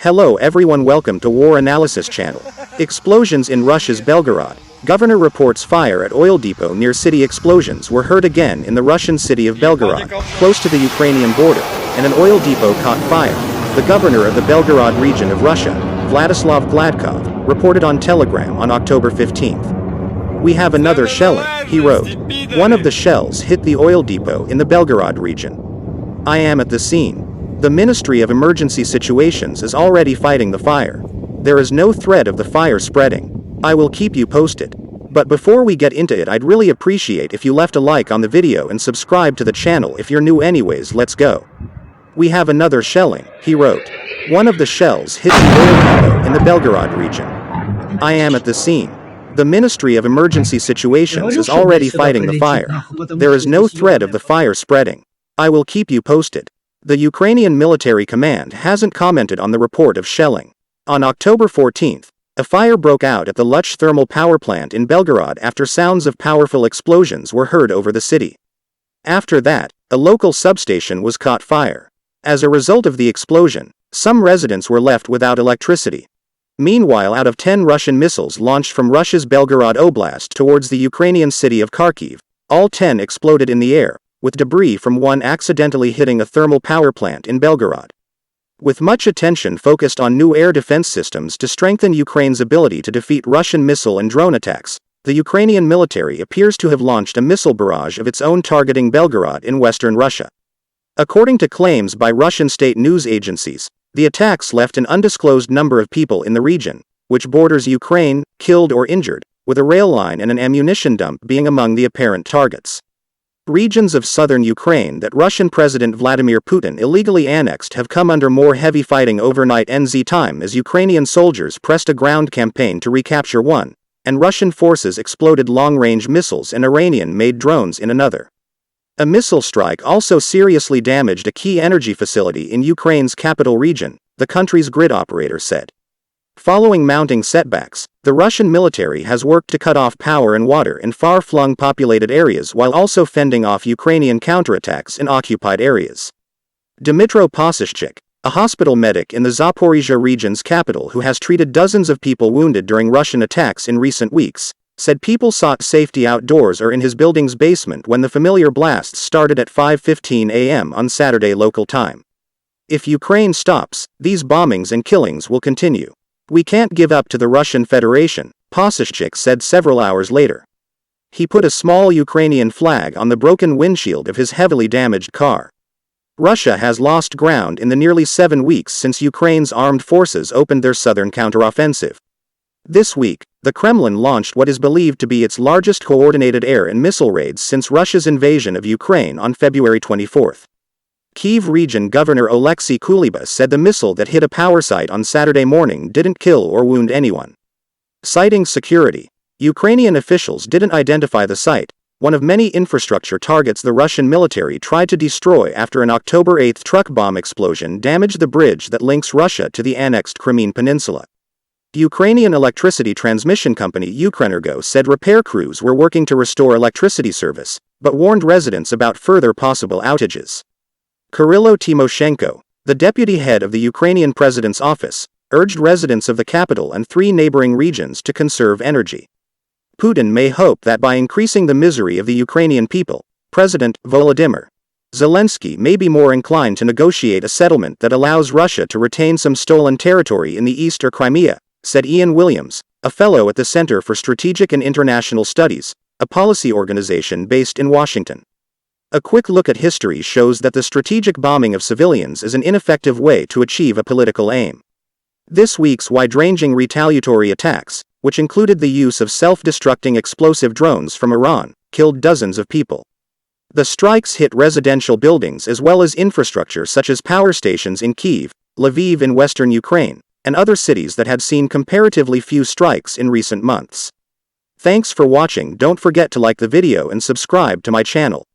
Hello everyone, welcome to War Analysis channel. Explosions in Russia's Belgorod. Governor reports fire at oil depot near city. Explosions were heard again in the Russian city of Belgorod, close to the Ukrainian border, and an oil depot caught fire. The governor of the Belgorod region of Russia, Vladislav Gladkov, reported on Telegram on October 15th. "We have another shelling," he wrote. "One of the shells hit the oil depot in the Belgorod region. I am at the scene. The Ministry of Emergency Situations is already fighting the fire. There is no threat of the fire spreading. I will keep you posted. But before we get into it, I'd really appreciate if you left a like on the video and subscribe to the channel if you're new. Anyways, let's go. We have another shelling," he wrote. "One of the shells hit the oil depot in the Belgorod region. I am at the scene. The Ministry of Emergency Situations is already fighting the fire. There is no threat of the fire spreading. I will keep you posted." The Ukrainian military command hasn't commented on the report of shelling. On October 14th, a fire broke out at the Luch thermal power plant in Belgorod after sounds of powerful explosions were heard over the city. After that, a local substation was caught fire. As a result of the explosion, some residents were left without electricity. Meanwhile, out of 10 Russian missiles launched from Russia's Belgorod Oblast towards the Ukrainian city of Kharkiv, all 10 exploded in the air, with debris from one accidentally hitting a thermal power plant in Belgorod. With much attention focused on new air defense systems to strengthen Ukraine's ability to defeat Russian missile and drone attacks, the Ukrainian military appears to have launched a missile barrage of its own targeting Belgorod in western Russia. According to claims by Russian state news agencies, the attacks left an undisclosed number of people in the region, which borders Ukraine, killed or injured, with a rail line and an ammunition dump being among the apparent targets. Regions of southern Ukraine that Russian President Vladimir Putin illegally annexed have come under more heavy fighting overnight NZ time as Ukrainian soldiers pressed a ground campaign to recapture one, and Russian forces exploded long-range missiles and Iranian-made drones in another. A missile strike also seriously damaged a key energy facility in Ukraine's capital region, the country's grid operator said. Following mounting setbacks, the Russian military has worked to cut off power and water in far-flung populated areas while also fending off Ukrainian counterattacks in occupied areas. Dmytro Posishchik, a hospital medic in the Zaporizhzhia region's capital who has treated dozens of people wounded during Russian attacks in recent weeks, said people sought safety outdoors or in his building's basement when the familiar blasts started at 5:15 a.m. on Saturday local time. "If Ukraine stops, these bombings and killings will continue. We can't give up to the Russian Federation," Posishchik said several hours later. He put a small Ukrainian flag on the broken windshield of his heavily damaged car. Russia has lost ground in the nearly 7 weeks since Ukraine's armed forces opened their southern counteroffensive. This week, the Kremlin launched what is believed to be its largest coordinated air and missile raids since Russia's invasion of Ukraine on February 24th. Kyiv region Governor Oleksiy Kuleba said the missile that hit a power site on Saturday morning didn't kill or wound anyone. Citing security, Ukrainian officials didn't identify the site, one of many infrastructure targets the Russian military tried to destroy after an October 8 truck bomb explosion damaged the bridge that links Russia to the annexed Crimean Peninsula. Ukrainian electricity transmission company Ukrenergo said repair crews were working to restore electricity service, but warned residents about further possible outages. Kyrylo Tymoshenko, the deputy head of the Ukrainian president's office, urged residents of the capital and 3 neighboring regions to conserve energy. Putin may hope that by increasing the misery of the Ukrainian people, President Volodymyr Zelensky may be more inclined to negotiate a settlement that allows Russia to retain some stolen territory in the east or Crimea, said Ian Williams, a fellow at the Center for Strategic and International Studies, a policy organization based in Washington. A quick look at history shows that the strategic bombing of civilians is an ineffective way to achieve a political aim. This week's wide-ranging retaliatory attacks, which included the use of self-destructing explosive drones from Iran, killed dozens of people. The strikes hit residential buildings as well as infrastructure such as power stations in Kyiv, Lviv in western Ukraine, and other cities that had seen comparatively few strikes in recent months. Thanks for watching. Don't forget to like the video and subscribe to my channel.